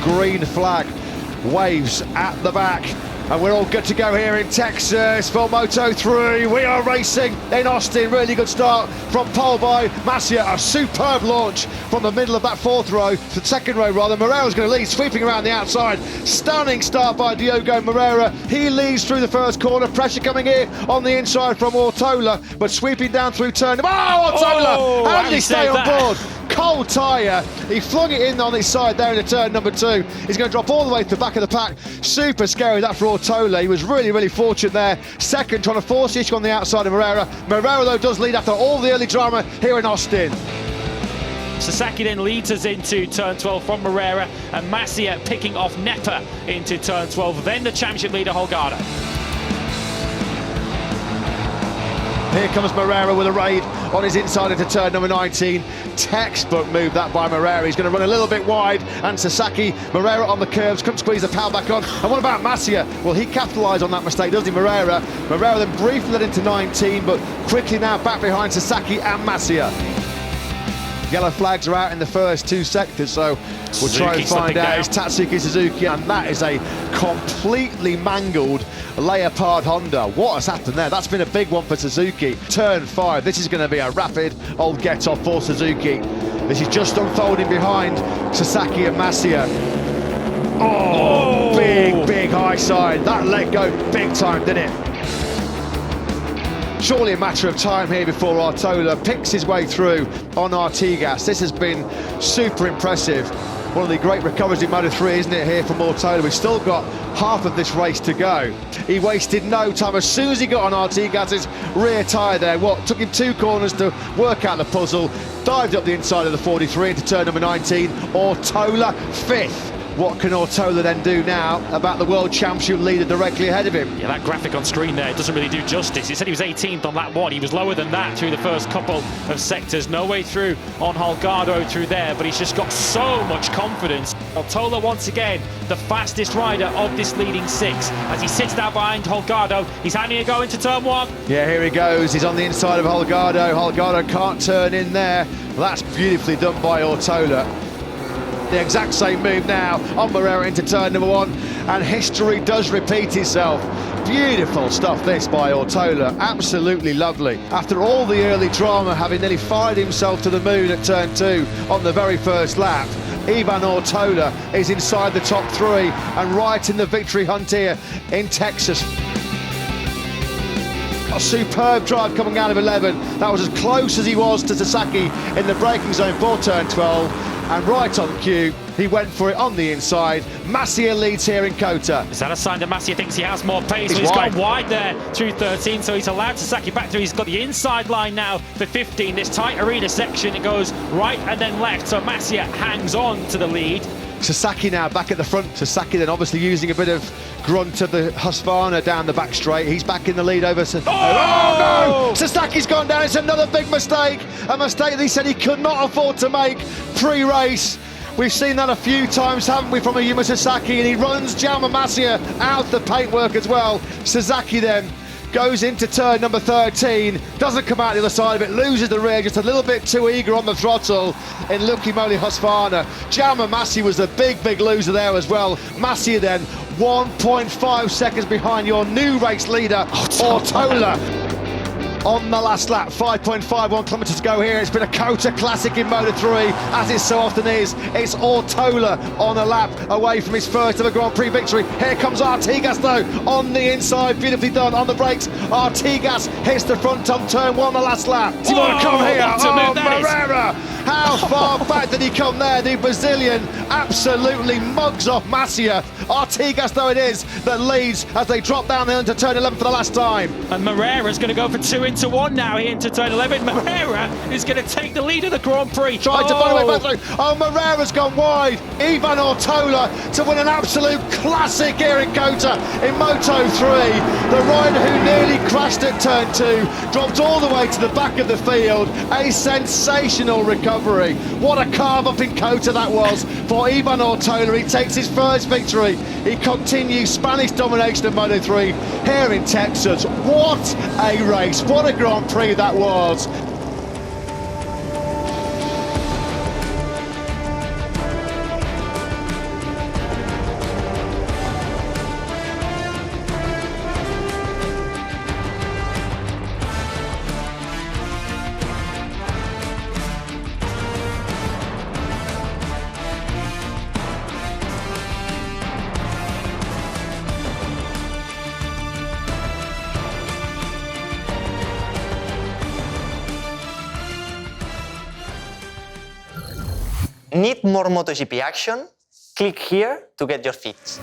green flag waves at the back. And we're all good to go here in Texas for Moto3. We are racing in Austin. Really good start from pole by Masia. A superb launch from the middle of that fourth row to the second row rather. Moreira's going to lead, sweeping around the outside. Stunning start by Diogo Moreira. He leads through the first corner. Pressure coming here on the inside from Ortola, but sweeping down through turn. Oh, Ortola! How did he stay on board? Cold tyre, he flung it in on his side there in the turn number 2. He's going to drop all the way to the back of the pack. Super scary that for Ortola. He was really fortunate there. Second, trying to force the issue on the outside of Moreira. Moreira though does lead after all the early drama here in Austin. Sasaki then leads us into turn 12 from Moreira, and Masia picking off Nepa into turn 12. Then the championship leader Holgado. Here comes Moreira with a raid on his inside into turn number 19. Textbook move that by Moreira. He's going to run a little bit wide, and Sasaki, Moreira on the curves, couldn't squeeze the power back on. And what about Masia? Well, he capitalised on that mistake, doesn't he, Moreira? Moreira then briefly led into 19, but quickly now back behind Sasaki and Masia. Yellow flags are out in the first 2 sectors, so we'll try and find out. It's Tatsuki Suzuki, and that is a completely mangled Leopard Honda. What has happened there? That's been a big one for Suzuki. Turn 5, this is going to be a rapid old get-off for Suzuki. This is just unfolding behind Sasaki and Masia. Oh, big high side. That let go big time, didn't it? Surely a matter of time here before Ortola picks his way through on Artigas. This has been super impressive. One of the great recoveries in Moto3, isn't it, here from Ortola? We've still got half of this race to go. He wasted no time. As soon as he got on Artigas' rear tyre there, took him 2 corners to work out the puzzle, dived up the inside of the 43 into turn number 19. Ortola 5th. What can Ortola then do now about the World Championship leader directly ahead of him? Yeah, that graphic on screen there doesn't really do justice. It said he was 18th on lap 1. He was lower than that through the first couple of sectors. No way through on Holgado through there, but he's just got so much confidence. Ortola once again, the fastest rider of this leading 6. As he sits down behind Holgado, he's having a go into turn 1. Yeah, here he goes. He's on the inside of Holgado. Holgado can't turn in there. Well, that's beautifully done by Ortola. The exact same move now on Moreira into turn number 1, and history does repeat itself. Beautiful stuff this by Ortola, absolutely lovely. After all the early drama, having nearly fired himself to the moon at turn 2 on the very first lap, Ivan Ortola is inside the top 3 and right in the victory hunt here in Texas. A superb drive coming out of 11. That was as close as he was to Sasaki in the braking zone for turn 12. And right on cue, he went for it on the inside. Masia leads here in Kota. Is that a sign that Masia thinks he has more pace? He's gone wide there through 13, so he's allowed Sasaki back through. He's got the inside line now for 15. This tight arena section, it goes right and then left, so Masia hangs on to the lead. Sasaki now back at the front. Sasaki then obviously using a bit of grunt of the Husqvarna down the back straight. He's back in the lead over... Oh no! Sasaki's gone down. It's another big mistake. A mistake that he said he could not afford to make pre-race. We've seen that a few times, haven't we, from Ayumu Sasaki, and he runs Jaume Masia out the paintwork as well. Sasaki then goes into turn number 13, doesn't come out the other side of it, loses the rear, just a little bit too eager on the throttle in Lucky Moly Husqvarna. Jaume Masia was the big loser there as well. Masia then 1.5 seconds behind your new race leader, Ortola. On the last lap, 5.51 kilometres to go here. It's been a Kota classic in Moto3, as it so often is. It's Ortola on a lap away from his first ever Grand Prix victory. Here comes Artigas though, on the inside, beautifully done on the brakes. Artigas hits the front on turn 1 the last lap. Do you want to come here? Oh, Moreira! How far back did he come there? The Brazilian absolutely mugs off Masia. Artigas though it is that leads as they drop down the hill into turn 11 for the last time. And Moreira's going to go for 2 into 1 now here into turn 11. Moreira is going to take the lead of the Grand Prix. Tried to find a way back through. Oh, Moreira's gone wide. Ivan Ortola to win an absolute classic here in Kota in Moto3. The rider who nearly crashed at turn 2 dropped all the way to the back of the field. A sensational recovery. What a carve up in Kota that was for Ivan Ortola. He takes his first victory. He continues Spanish domination of Moto3 here in Texas. What a race. What a Grand Prix that was. Need more MotoGP action? Click here to get your fix.